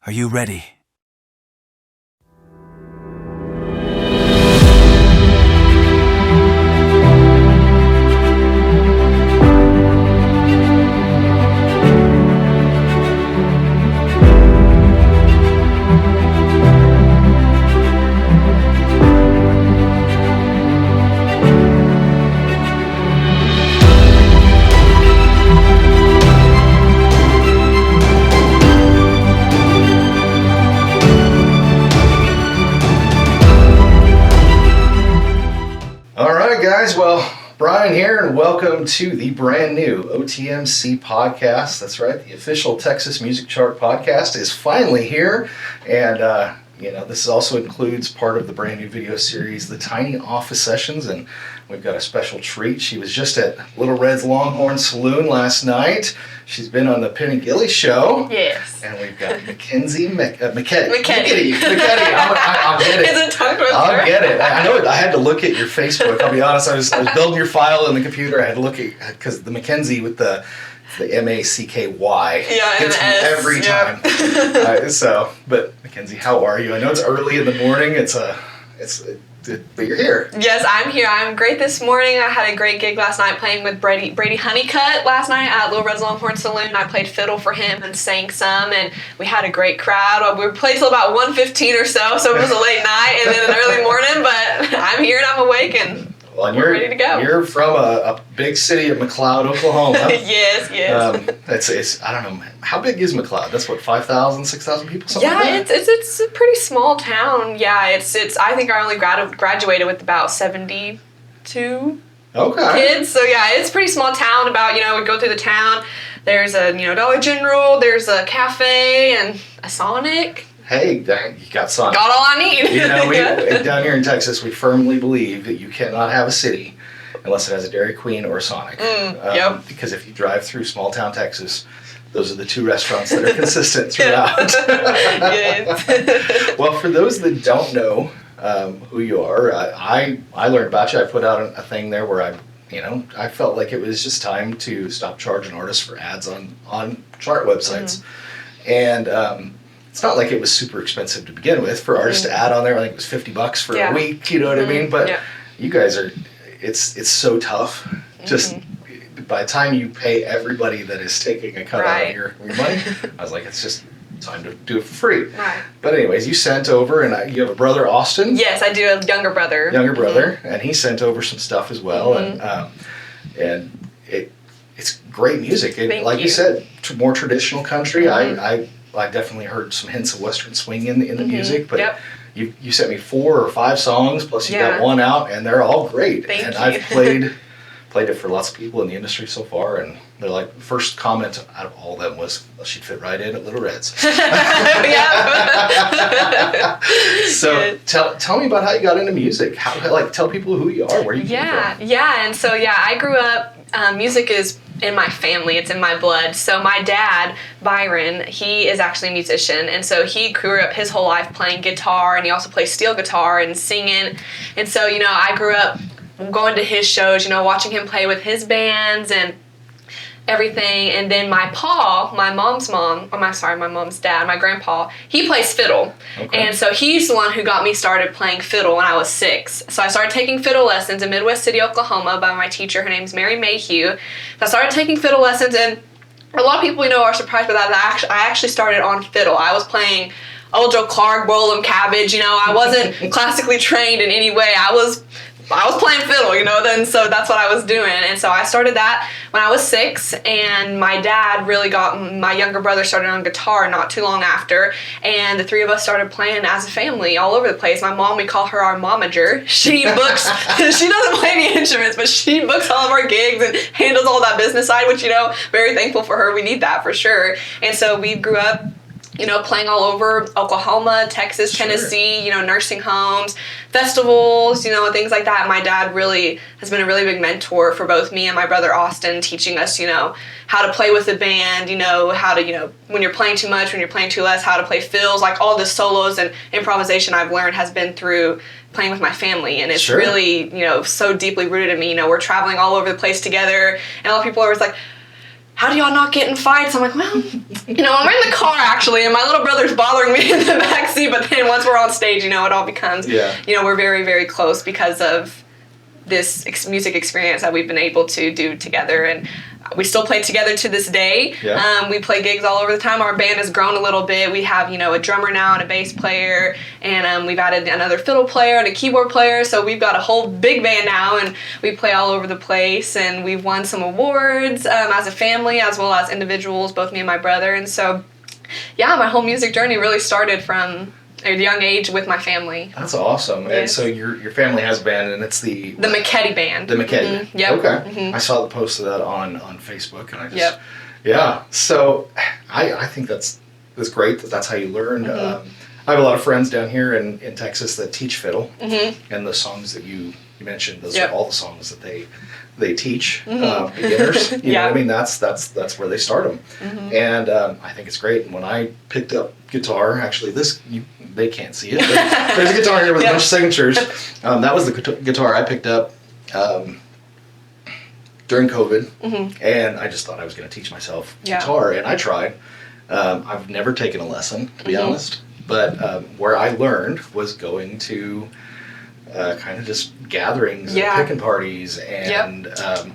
Are you ready? Well, Brian here, and welcome to the brand new OTMC podcast. That's right, the official Texas Music Chart podcast is finally here, and this also includes part of the brand new video series, the Tiny Office Sessions, and we've got a special treat. She was just at Little Red's Longhorn Saloon last night. She's been on the Penn and Gilly show. Yes. And we've got McKedy. McKedy. I'll get it. Is it tongue twister? I'll get it. I know it. I had to look at your Facebook. I'll be honest. I was building your file in the computer. I had to look at, because the Mackynsie with the MACKY. Yeah, and gets me S. every time. But Mackynsie, how are you? I know it's early in the morning. But you're here. Yes, I'm here. I'm great this morning. I had a great gig last night playing with Brady Honeycutt last night at Little Red's Longhorn Saloon. I played fiddle for him and sang some, and we had a great crowd. We played till about 1:15 or so it was a late night and then an early morning, but I'm here and I'm awake and we're ready to go. You're from a big city of McLeod, Oklahoma. Yes. It's I don't know, how big is McLeod? That's what, 5,000, 6,000 people, something like that? It's a pretty small town. Yeah, it's I think I only graduated with about 72 kids. So yeah, it's a pretty small town. About, we go through the town. There's a Dollar General, there's a cafe and a Sonic. Hey, you got Sonic. Got all I need. Down here in Texas, we firmly believe that you cannot have a city unless it has a Dairy Queen or a Sonic. Yep. Because if you drive through small town Texas, those are the two restaurants that are consistent throughout. Yes. Well, for those that don't know who you are, I learned about you. I put out a thing there where I felt like it was just time to stop charging artists for ads on chart websites. And it's not like it was super expensive to begin with for artists to add on there. I think it was $50 for a week, you know what I mean? But you guys are, it's so tough. Just by the time you pay everybody that is taking a cut out of your money, I was like, it's just time to do it for free. Right. But anyways, you sent over, and you have a brother, Austin? Yes, I do, a younger brother. And he sent over some stuff as well. And it's great music. Like you said, more traditional country. I definitely heard some hints of Western swing in the music, but you sent me 4 or 5 songs, plus you got one out, and they're all great. Thank you. I've played it for lots of people in the industry so far, and they're like, the first comment out of all of them was, well, she'd fit right in at Little Red's. So tell me about how you got into music. Tell people who you are, where you came from. And so I grew up. Music is in my family. It's in my blood. So my dad, Byron, he is actually a musician, and so he grew up his whole life playing guitar, and he also plays steel guitar and singing. And so I grew up going to his shows, watching him play with his bands and everything. And then my mom's dad, my grandpa, he plays fiddle. Okay. And so he's the one who got me started playing fiddle when I was 6. So I started taking fiddle lessons in Midwest City, Oklahoma by my teacher. Her name's Mary Mayhew. So I started taking fiddle lessons, and a lot of people, are surprised by that. I actually started on fiddle. I was playing Old Joe Clark, Boil 'em Cabbage. I wasn't classically trained in any way. I was playing fiddle, then so that's what I was doing. And so I started that when I was 6, and my dad really got my younger brother started on guitar not too long after, and the 3 of us started playing as a family all over the place. My mom, we call her our momager. She books, she doesn't play any instruments, but she books all of our gigs and handles all that business side, which, very thankful for her. We need that for sure. And so we grew up playing all over Oklahoma, Texas, Tennessee, nursing homes, festivals, things like that. My dad really has been a really big mentor for both me and my brother Austin, teaching us, how to play with the band, how to, when you're playing too much, when you're playing too less, how to play fills, like all the solos and improvisation I've learned has been through playing with my family, and it's really, so deeply rooted in me. We're traveling all over the place together, and a lot of people are always like, how do y'all not get in fights? I'm like, well, when we're in the car actually, and my little brother's bothering me in the back seat, but then once we're on stage, it all becomes, we're very, very close because of this music experience that we've been able to do together. And we still play together to this day. Yeah. We play gigs all over the time. Our band has grown a little bit. We have, a drummer now and a bass player, and we've added another fiddle player and a keyboard player. So we've got a whole big band now, and we play all over the place. And we've won some awards as a family as well as individuals, both me and my brother. And so, my whole music journey really started from a young age with my family. That's awesome. Yes. And so your family has a band, and it's the McKedy band. The McKedy. Mm-hmm. Yep. Okay. Mm-hmm. I saw the post of that on Facebook, and I just yeah. So I think that's great that's how you learned. Mm-hmm. I have a lot of friends down here in Texas that teach fiddle, and the songs that you mentioned, those are all the songs that they teach beginners. You know what I mean? That's where they start them, and I think it's great. And when I picked up guitar, actually, they can't see it, but there's a guitar here with a bunch of signatures. That was the guitar I picked up during COVID, and I just thought I was going to teach myself guitar, and I tried. I've never taken a lesson, to be honest, but where I learned was going to kind of just gatherings and picking parties and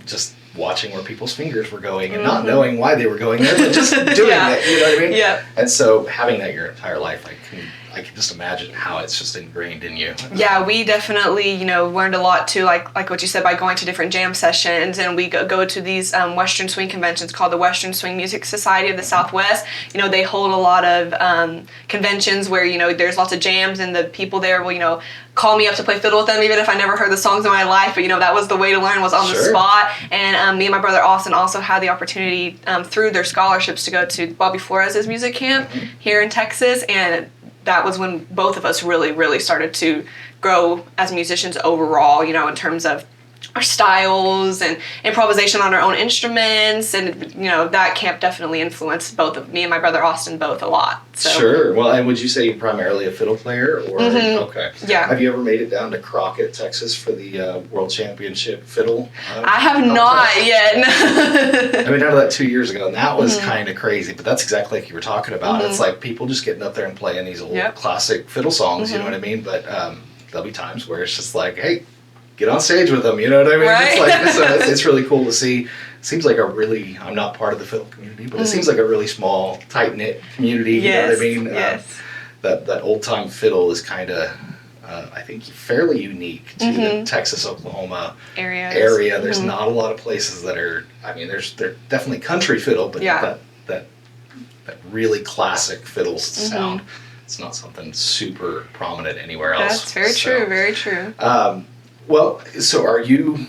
just watching where people's fingers were going and not knowing why they were going there, but just doing it, you know what I mean? Yeah. And so having that your entire life, I can just imagine how it's just ingrained in you. Yeah, we definitely, learned a lot too, like what you said, by going to different jam sessions, and we go to these Western Swing conventions called the Western Swing Music Society of the Southwest. They hold a lot of conventions where, there's lots of jams, and the people there will, call me up to play fiddle with them, even if I never heard the songs in my life, but that was the way to learn, was on the spot. And me and my brother Austin also had the opportunity through their scholarships to go to Bobby Flores' music camp here in Texas, and that was when both of us really, really started to grow as musicians overall, in terms of our styles and improvisation on our own instruments, and that camp definitely influenced both of me and my brother Austin both a lot. So. Sure. Well, and would you say you're primarily a fiddle player, or okay? Yeah. Have you ever made it down to Crockett, Texas, for the World Championship fiddle? I have not yet. I mean, out of that 2 years ago, and that was kind of crazy. But that's exactly like you were talking about. It's like people just getting up there and playing these old classic fiddle songs. You know what I mean? But there'll be times where it's just like, hey, get on stage with them, you know what I mean? Right. It's really cool to see. It seems like I'm not part of the fiddle community, but it seems like a really small, tight-knit community, you know what I mean? Yes. That old-time fiddle is kind of, I think, fairly unique to the Texas, Oklahoma area. There's not a lot of places that are, they're definitely country fiddle, but that really classic fiddle sound, it's not something super prominent anywhere else. That's very true, very true. Well, so are you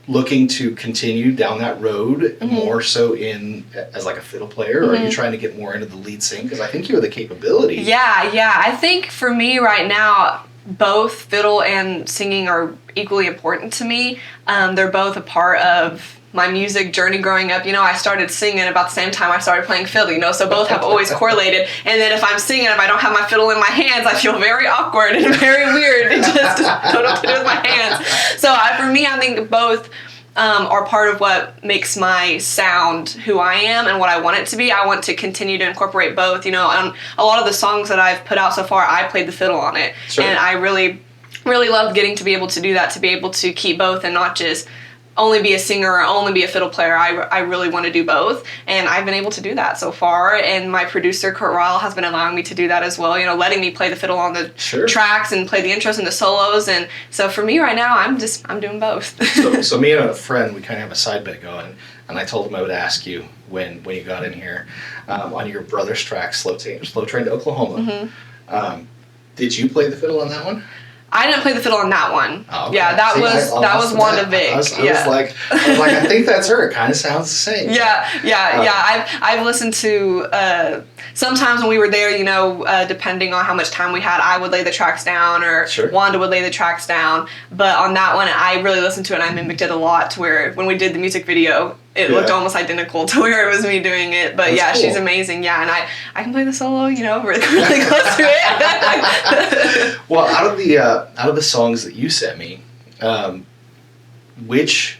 looking to continue down that road more so as like a fiddle player, or are you trying to get more into the lead sing? Because I think you have the capability. Yeah. I think for me right now, both fiddle and singing are equally important to me. They're both a part of my music journey growing up. I started singing about the same time I started playing fiddle, so both have always correlated. And then if I'm singing, if I don't have my fiddle in my hands, I feel very awkward and very weird and just don't know what to do with my hands. So for me, I think both are part of what makes my sound who I am and what I want it to be. I want to continue to incorporate both. On a lot of the songs that I've put out so far, I played the fiddle on it. Sure. And I really, really loved getting to be able to do that, to be able to keep both and not just only be a singer or only be a fiddle player. I really want to do both, and I've been able to do that so far, and my producer Kurt Ryle has been allowing me to do that as well, letting me play the fiddle on the tracks and play the intros and the solos. And so for me right now, I'm doing both. so me and a friend, we kind of have a side bet going, and I told him I would ask you when you got in here on your brother's track, Slow Train to Oklahoma. Did you play the fiddle on that one? I didn't play the fiddle on that one. Oh, okay. Yeah, that was Wanda Vick. I was like, I think that's her. It kind of sounds the same. Yeah. I've listened to sometimes when we were there, depending on how much time we had, I would lay the tracks down, or Wanda would lay the tracks down. But on that one, I really listened to it, and I mimicked it a lot, to where when we did the music video, it looked almost identical to where it was me doing it. But that's cool. She's amazing. Yeah, and I can play the solo, really close to it. Well, out of the songs that you sent me, which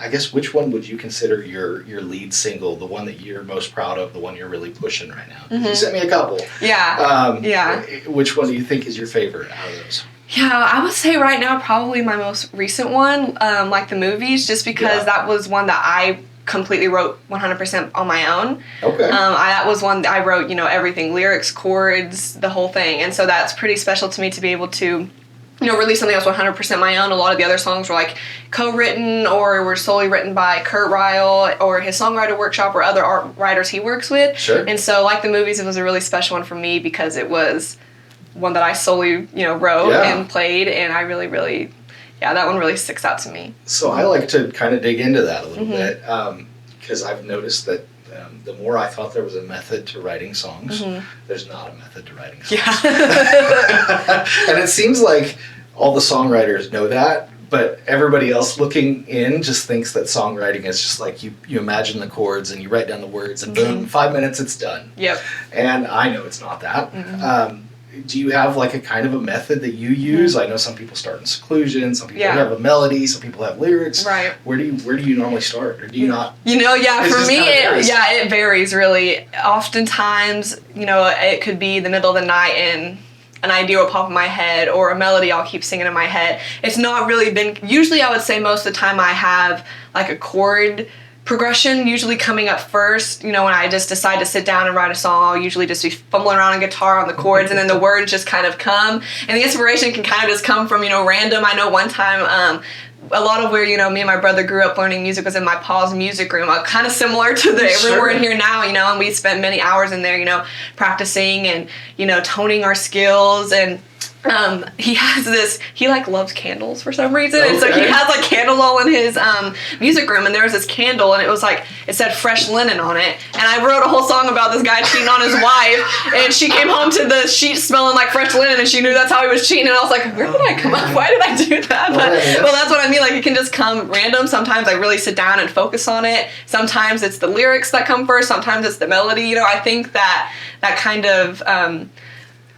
I guess which one would you consider your lead single, the one that you're most proud of, the one you're really pushing right now? You sent me a couple. Yeah. Which one do you think is your favorite out of those? Yeah, I would say right now probably my most recent one, like the movies, just because that was one that I completely wrote 100% on my own. Okay. That was one that I wrote, everything, lyrics, chords, the whole thing. And so that's pretty special to me to be able to, release something that was 100% my own. A lot of the other songs were like co-written or were solely written by Kurt Ryle or his songwriter workshop or other art writers he works with. Sure. And so like the movies, it was a really special one for me because it was one that I solely, wrote and played, and I really, really, that one really sticks out to me. So I like to kind of dig into that a little bit because I've noticed that the more I thought there was a method to writing songs, there's not a method to writing songs. Yeah. And it seems like all the songwriters know that, but everybody else looking in just thinks that songwriting is just like you imagine the chords and you write down the words and boom, 5 minutes it's done. Yep. And I know it's not that. Do you have like a kind of a method that you use? I know some people start in seclusion, some people have a melody, some people have lyrics. Right. Where do you normally start, or do you not? For me, it varies really. Oftentimes, it could be the middle of the night and an idea will pop in my head or a melody I'll keep singing in my head. It's not really been, usually I would say most of the time I have like a chord progression usually coming up first. When I just decide to sit down and write a song, I'll usually just be fumbling around on guitar on the chords and then the words just kind of come. And the inspiration can kind of just come from, random. I know one time, a lot of where, me and my brother grew up learning music was in my pa's music room, kind of similar to the room we're in here now, and we spent many hours in there, practicing and, toning our skills. And he has this, he loves candles for some reason. Okay. And so he has candles all in his music room, and there was this candle and it was it said fresh linen on it. And I wrote a whole song about this guy cheating on his wife, and she came home to the sheet smelling like fresh linen, and she knew that's how he was cheating. And I was like, where did I come up? Why did I do that? But well, that's what I mean. It can just come random. Sometimes I really sit down and focus on it. Sometimes it's the lyrics that come first. Sometimes it's the melody. I think that kind of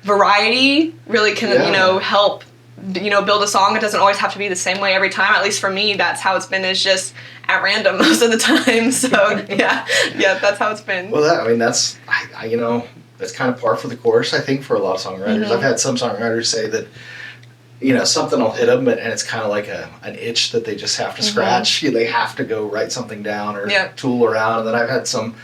variety really can, help, build a song. It doesn't always have to be the same way every time. At least for me, that's how it's been, is just at random most of the time. So, that's how it's been. Well, that's, that's kind of par for the course, I think, for a lot of songwriters. I've had some songwriters say that, something will hit them, and it's kind of like an itch that they just have to scratch. They have to go write something down or tool around. And then I've had some,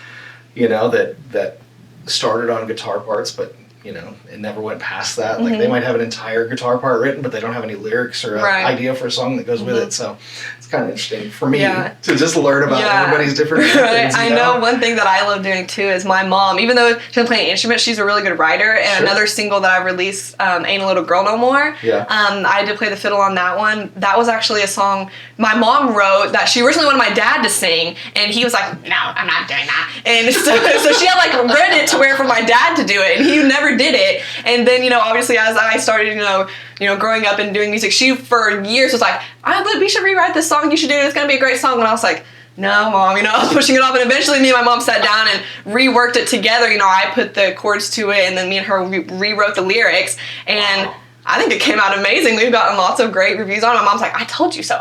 that started on guitar parts, but it never went past that. They might have an entire guitar part written, but they don't have any lyrics or an idea for a song that goes with it. So it's kind of interesting for me to just learn about everybody's different methods, I know one thing that I love doing too is my mom, even though she doesn't play an instrument, she's a really good writer. And another single that I released, Ain't a Little Girl No More, I did play the fiddle on that one. That was actually a song my mom wrote that she originally wanted my dad to sing, and he was like, no, I'm not doing that. And so she had written it to where for my dad to do it, and he never did it. And then, obviously as I started, growing up and doing music, she for years was like, we should rewrite this song, you should do it, it's gonna be a great song. And I was like, no, Mom, I was pushing it off. And eventually me and my mom sat down and reworked it together. I put the chords to it, and then me and her rewrote the lyrics, and I think it came out amazing. We've gotten lots of great reviews on it. My mom's like, I told you so to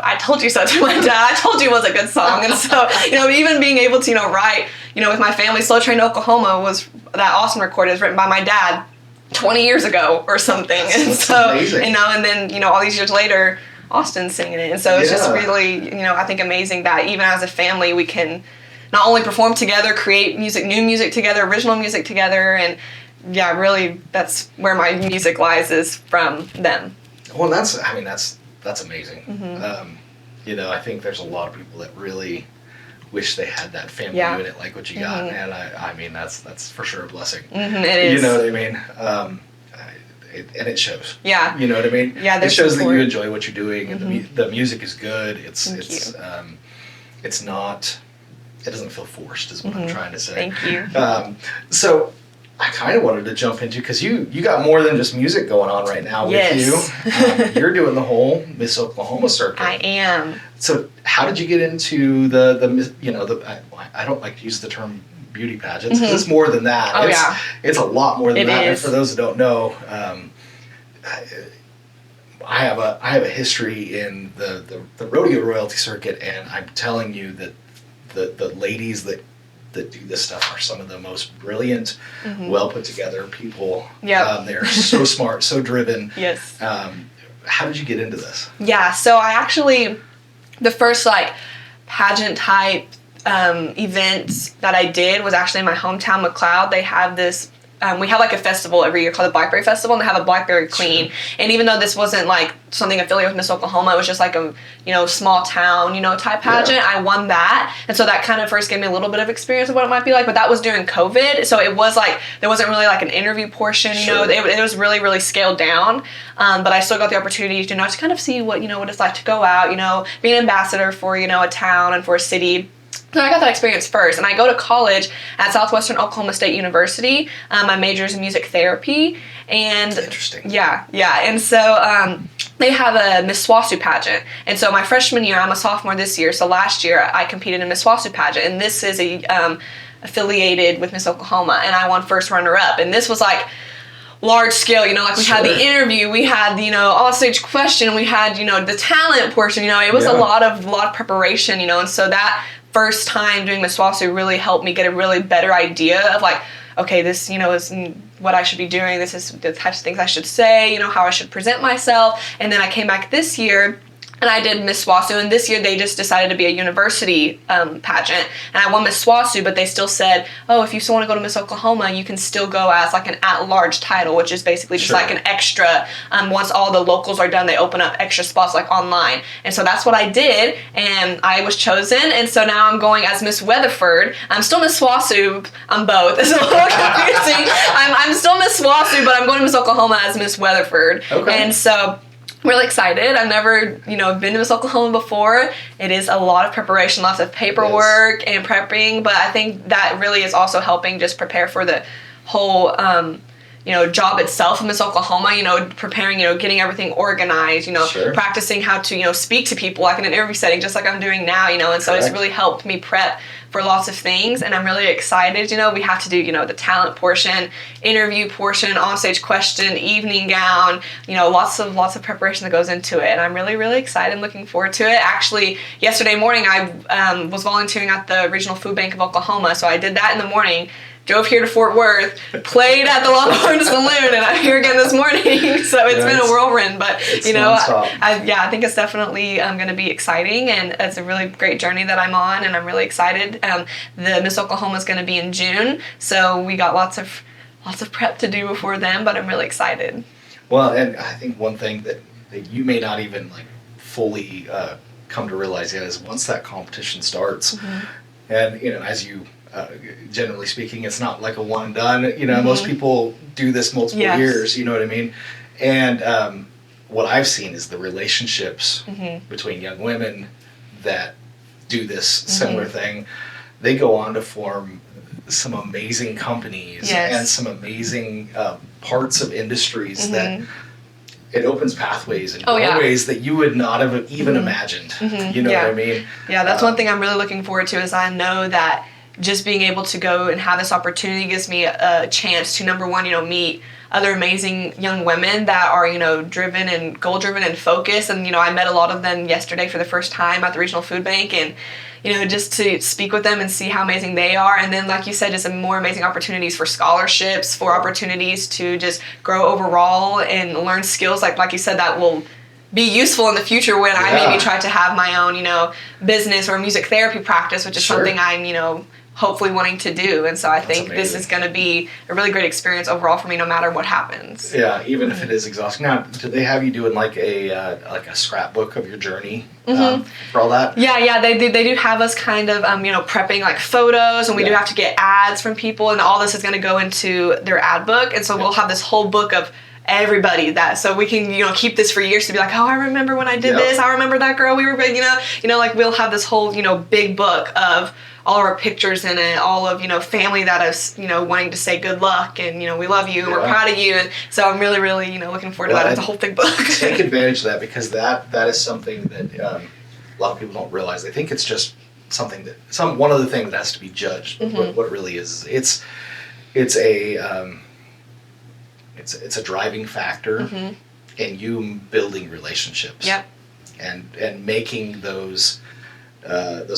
my dad. I told you it was a good song. And so, even being able to, write, with my family, Slow Train to Oklahoma was that Austin recorded. It was written by my dad 20 years ago or something. And so, amazing. And then, all these years later, Austin's singing it. And so it's just really, I think amazing that even as a family, we can not only perform together, create music, new music together, original music together, and really, that's where my music lies, is from them. Well, that's amazing. I think there's a lot of people that really wish they had that family unit like what you got, and I mean that's for sure a blessing. It is. You know what I mean? And it shows. Yeah. You know what I mean? Yeah. It shows that you enjoy what you're doing, and the music is good. It's not. It doesn't feel forced, is what I'm trying to say. Thank you. So I kind of wanted to jump into, because you got more than just music going on right now with you. You're doing the whole Miss Oklahoma circuit. I am. So how did you get into the I don't like to use the term beauty pageants, because it's more than that. It's a lot more than that. And for those that don't know, I have a history in the rodeo royalty circuit, and I'm telling you that the ladies that do this stuff are some of the most brilliant, well put together people. Yeah. They're so smart, so driven. Yes. How did you get into this? Yeah, so I actually, the first like pageant type event that I did was actually in my hometown, McLeod. They have this, we have like a festival every year called the Blackberry Festival, and they have a Blackberry Queen. Sure. And even though this wasn't like something affiliated with Miss Oklahoma, it was just like a, small town, type pageant. Yeah. I won that. And so that kind of first gave me a little bit of experience of what it might be like, but that was during COVID. So it was like, there wasn't really like an interview portion, Sure. It was really, really scaled down. But I still got the opportunity to kind of see what, what it's like to go out, be an ambassador for, a town and for a city. So I got that experience first, and I go to college at Southwestern Oklahoma State University. My major is in music therapy, and interesting. Yeah, and so they have a Miss SWOSU pageant, and so my freshman year, I'm a sophomore this year, so last year I competed in Miss SWOSU pageant, and this is affiliated with Miss Oklahoma, and I won first runner-up, and this was like large scale, like we had the interview, we had the, on-stage question, we had, the talent portion, it was a lot of preparation, and so that first time doing Miss SWOSU really helped me get a really better idea of like, okay, this, is what I should be doing, this is the types of things I should say, how I should present myself. And then I came back this year and I did Miss SWOSU, and this year they just decided to be a university pageant, and I won Miss SWOSU, but they still said, oh, if you still want to go to Miss Oklahoma, you can still go as like an at-large title, which is basically just like an extra, once all the locals are done, they open up extra spots like online, and so that's what I did, and I was chosen, and so now I'm going as Miss Weatherford. I'm still Miss SWOSU, I'm both, it's a little confusing. I'm still Miss SWOSU, but I'm going to Miss Oklahoma as Miss Weatherford, and so really excited. I've never, been to Miss Oklahoma before. It is a lot of preparation, lots of paperwork and prepping, but I think that really is also helping just prepare for the whole, job itself in Miss Oklahoma, preparing, getting everything organized, practicing how to, speak to people like in an interview setting, just like I'm doing now, and so it's really helped me prep for lots of things, and I'm really excited. We have to do, the talent portion, interview portion, onstage question, evening gown, lots of preparation that goes into it, and I'm really, really excited and looking forward to it. Actually, yesterday morning, I was volunteering at the Regional Food Bank of Oklahoma, so I did that in the morning, drove here to Fort Worth, played at the Longhorn Saloon, and I'm here again this morning. So it's been a whirlwind, but I think it's definitely going to be exciting, and it's a really great journey that I'm on, and I'm really excited. The Miss Oklahoma is going to be in June, so we got lots of prep to do before then, but I'm really excited. Well, and I think one thing that you may not even like fully come to realize yet is once that competition starts, and as you. Generally speaking, it's not like a one and done. Most people do this multiple years. You know what I mean? And what I've seen is the relationships between young women that do this similar thing. They go on to form some amazing companies and some amazing parts of industries that it opens pathways in ways that you would not have even imagined. You know what I mean? Yeah, that's one thing I'm really looking forward to is I know that just being able to go and have this opportunity gives me a chance to, number one, meet other amazing young women that are, driven and goal-driven and focused. And, I met a lot of them yesterday for the first time at the Regional Food Bank, and, just to speak with them and see how amazing they are. And then, like you said, just some more amazing opportunities for scholarships, for opportunities to just grow overall and learn skills, like you said, that will be useful in the future when I maybe try to have my own, business or music therapy practice, which is something I'm, hopefully wanting to do. And so I think this is going to be a really great experience overall for me, no matter what happens. Yeah, even if it is exhausting. Now, do they have you doing like a scrapbook of your journey for all that? Yeah, they do have us kind of prepping like photos, and we do have to get ads from people, and all this is going to go into their ad book, and so we'll have this whole book of everybody so we can keep this for years to be like, oh, I remember when I did this, I remember that girl, we were like we'll have this whole big book of all of our pictures in it, all of family that is wanting to say good luck and we love you and we're proud of you, and so I'm really, really looking forward to that. It's a whole big book. Take advantage of that, because that is something that a lot of people don't realize. They think it's just something that one other thing that has to be judged. But what it really is, it's a driving factor you building relationships. Yep. And making those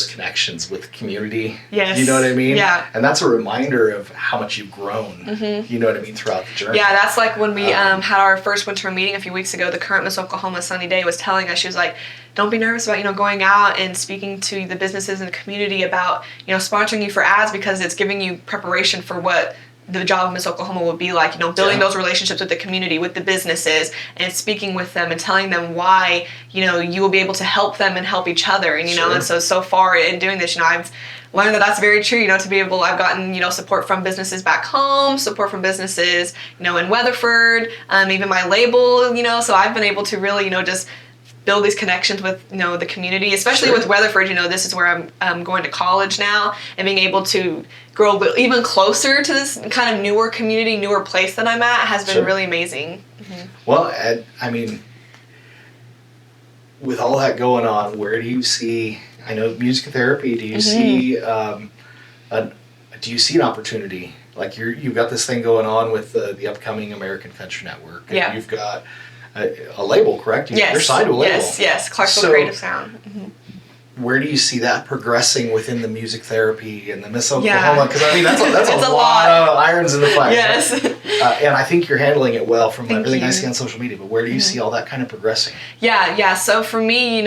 connections with the community. Yes. You know what I mean? Yeah. And that's a reminder of how much you've grown. You know what I mean, throughout the journey. Yeah, that's like when we had our first winter meeting a few weeks ago. The current Miss Oklahoma Sunny Day was telling us, she was like, don't be nervous about, going out and speaking to the businesses in the community about, sponsoring you for ads, because it's giving you preparation for what the job of Miss Oklahoma would be like, building those relationships with the community, with the businesses, and speaking with them and telling them why, you will be able to help them and help each other. And, and so far in doing this, I've learned that that's very true, to be able, I've gotten, support from businesses back home, support from businesses, in Weatherford, even my label, so I've been able to really, just build these connections with, the community, especially with Weatherford. This is where I'm going to college now, and being able to grow even closer to this kind of newer community, newer place that I'm at has been really amazing. Well, Ed, I mean, with all that going on, where do you see, I know music therapy, do you see, do you see an opportunity? Like you've got this thing going on with the upcoming American Country Network. And you've got a label, correct? You're signed to a label. Yes, Clarksville Creative Sound. Where do you see that progressing within the music therapy and the Miss Oklahoma? Because I mean, that's a lot of irons in the fire. Yes. And I think you're handling it well from everything I see on social media. But where do you see all that kind of progressing? Yeah. So for me,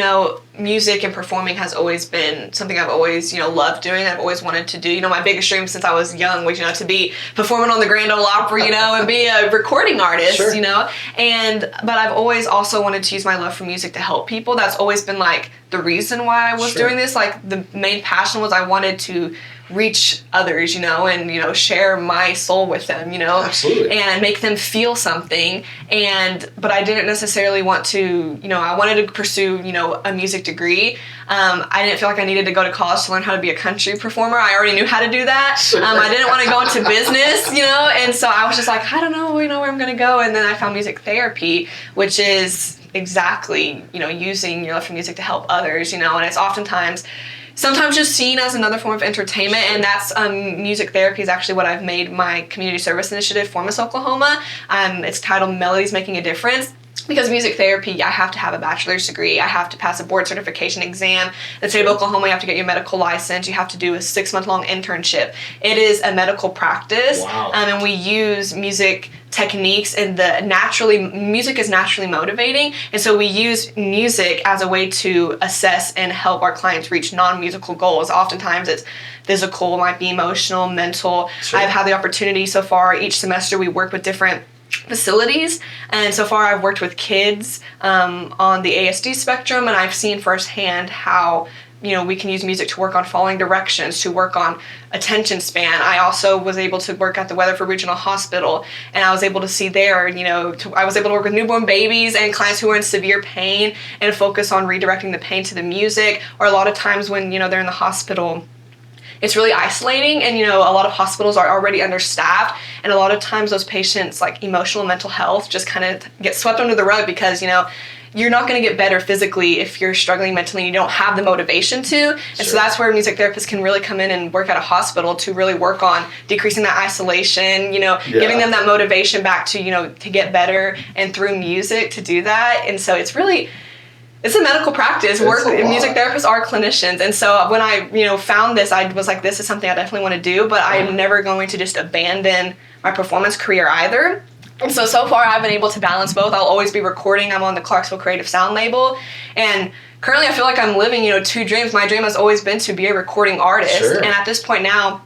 music and performing has always been something I've always, loved doing. I've always wanted to do. My biggest dream since I was young was, to be performing on the Grand Ole Opry, and be a recording artist, but I've always also wanted to use my love for music to help people. That's always been like the reason why I was doing this. Like the main passion was I wanted to reach others, and, share my soul with them, Absolutely. And make them feel something. But I didn't necessarily want to, I wanted to pursue, a music degree. I didn't feel like I needed to go to college to learn how to be a country performer. I already knew how to do that. I didn't want to go into business, and so I was just like, I don't know, where I'm going to go. And then I found music therapy, which is exactly, using your love for music to help others, and it's sometimes just seen as another form of entertainment, and that's music therapy is actually what I've made my community service initiative for Miss Oklahoma. It's titled Melodies Making a Difference. Because music therapy, I have to have a bachelor's degree. I have to pass a board certification exam. In the state of Oklahoma, you have to get your medical license. You have to do a 6-month-long internship. It is a medical practice. Wow. And we use music techniques, and music is naturally motivating. And so we use music as a way to assess and help our clients reach non-musical goals. Oftentimes it's physical, might be emotional, mental. I've had the opportunity so far, each semester we work with different facilities, and so far I've worked with kids on the ASD spectrum, and I've seen firsthand how we can use music to work on following directions, to work on attention span. I also was able to work at the Weatherford Regional Hospital, and I was able to see there, I was able to work with newborn babies and clients who were in severe pain and focus on redirecting the pain to the music. Or a lot of times when they're in the hospital, it's really isolating, and a lot of hospitals are already understaffed, and a lot of times those patients, like emotional and mental health, just kind of get swept under the rug because you're not going to get better physically if you're struggling mentally and you don't have the motivation to. And so that's where music therapists can really come in and work at a hospital to really work on decreasing that isolation, giving them that motivation back to to get better, and through music to do that. And so it's a medical practice. Music therapists are clinicians. And so when I, found this, I was like, this is something I definitely want to do, but I'm never going to just abandon my performance career either. And so far I've been able to balance both. I'll always be recording. I'm on the Clarksville Creative Sound label. And currently I feel like I'm living, two dreams. My dream has always been to be a recording artist. And at this point now,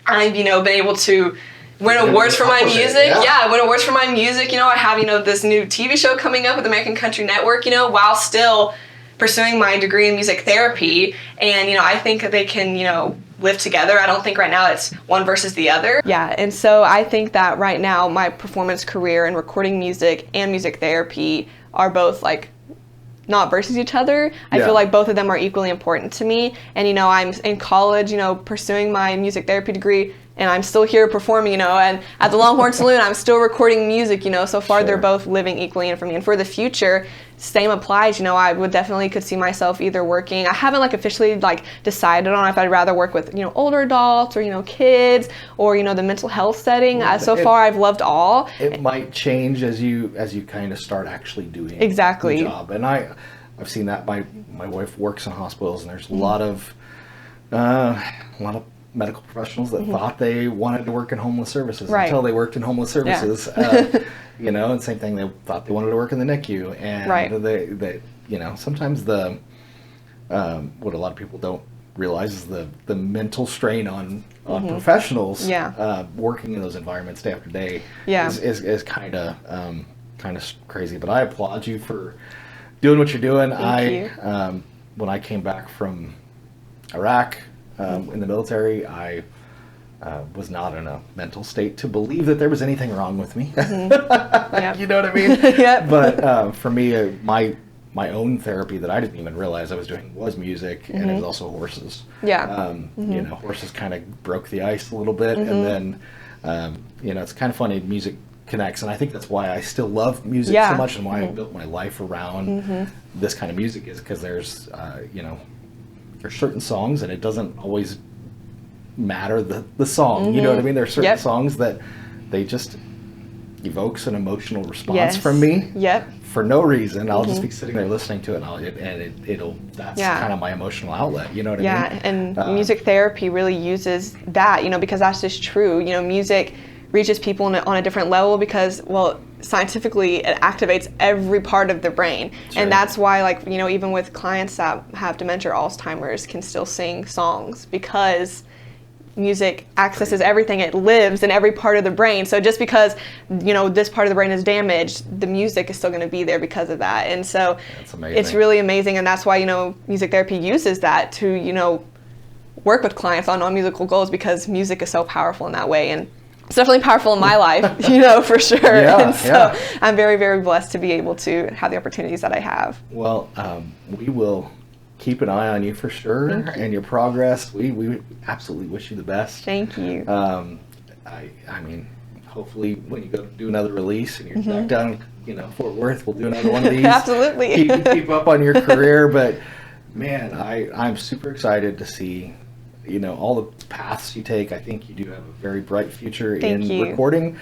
I've, been able to win awards for my music. Yeah, win awards for my music. I have, this new TV show coming up with the American Country Network, while still pursuing my degree in music therapy. And, I think that they can, live together. I don't think right now it's one versus the other. Yeah, and so I think that right now my performance career and recording music and music therapy are both not versus each other. I feel like both of them are equally important to me. And, I'm in college, pursuing my music therapy degree, and I'm still here performing, and at the Longhorn Saloon, I'm still recording music, so far they're both living equally in for me. And for the future, same applies. I would definitely could see myself either working. I haven't like officially like decided on if I'd rather work with older adults or kids or the mental health setting. So far, I've loved all. It might change as you kind of start actually doing exactly the job. And I've seen that. My wife works in hospitals, and there's a lot of medical professionals that thought they wanted to work in homeless services until they worked in homeless services. And same thing, they thought they wanted to work in the NICU, and they sometimes what a lot of people don't realize is the mental strain on professionals working in those environments day after day is kind of crazy. But I applaud you for doing what you're doing. When I came back from Iraq in the military, I was not in a mental state to believe that there was anything wrong with me. You know what I mean? But for me, my own therapy that I didn't even realize I was doing was music, and it was also horses. Horses kind of broke the ice a little bit, and then it's kind of funny, music connects, and I think that's why I still love music so much, and why I built my life around this kind of music, is because there's certain songs, and it doesn't always matter the song. You know what I mean? There's certain songs that they just evokes an emotional response from me. For no reason. I'll just be sitting there listening to it, and that's kind of my emotional outlet. You know what I mean? And music therapy really uses that, because that's just true. Music reaches people on a different level because, scientifically, it activates every part of the brain. And that's why, even with clients that have dementia or Alzheimer's can still sing songs, because music accesses everything. It lives in every part of the brain. So just because, this part of the brain is damaged, the music is still going to be there because of that. And so it's really amazing. And that's why, music therapy uses that to, work with clients on non-musical goals, because music is so powerful in that way. And it's definitely powerful in my life, for sure. And so I'm very, very blessed to be able to have the opportunities that I have. Well, we will keep an eye on you for sure, and your progress. We absolutely wish you the best. Thank you. I mean, hopefully when you go to do another release and you're back down, Fort Worth, we'll do another one of these. Absolutely. Keep up on your career. But man, I'm super excited to see, all the paths you take. I think you do have a very bright future recording.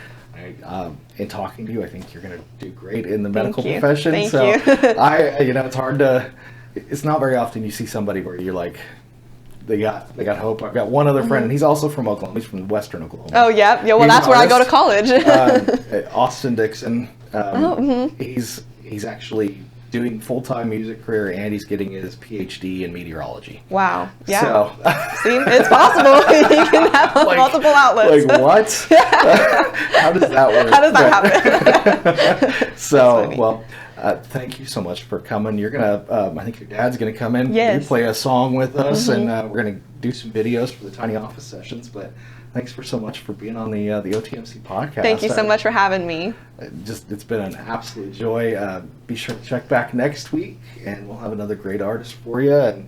In talking to you, I think you're going to do great in the medical profession. Thank so you. it's hard to. It's not very often you see somebody where you're like, they got hope. I've got one other friend, and he's also from Oklahoma. He's from Western Oklahoma. Oh yeah. Well, he's that's where I go to college. Austin Dixon. He's actually doing full-time music career, and he's getting his PhD in meteorology. Wow. Yeah. So, see, it's possible. You can have multiple outlets. Like what? How does that work? How does that happen? So, thank you so much for coming. You're gonna, I think your dad's gonna come in. Yes. You play a song with us, and we're gonna do some videos for the tiny office sessions. But thanks so much for being on the OTMC podcast. Thank you so much for having me. It's been an absolute joy. Be sure to check back next week, and we'll have another great artist for you. And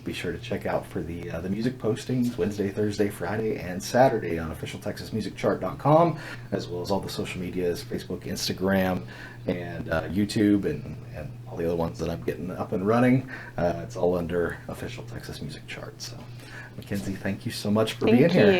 be sure to check out for the music postings Wednesday, Thursday, Friday, and Saturday on officialtexasmusicchart.com, as well as all the social medias, Facebook, Instagram, and YouTube, and all the other ones that I'm getting up and running. It's all under Official Texas Music Chart. So, Mackynsie, thank you so much for being here.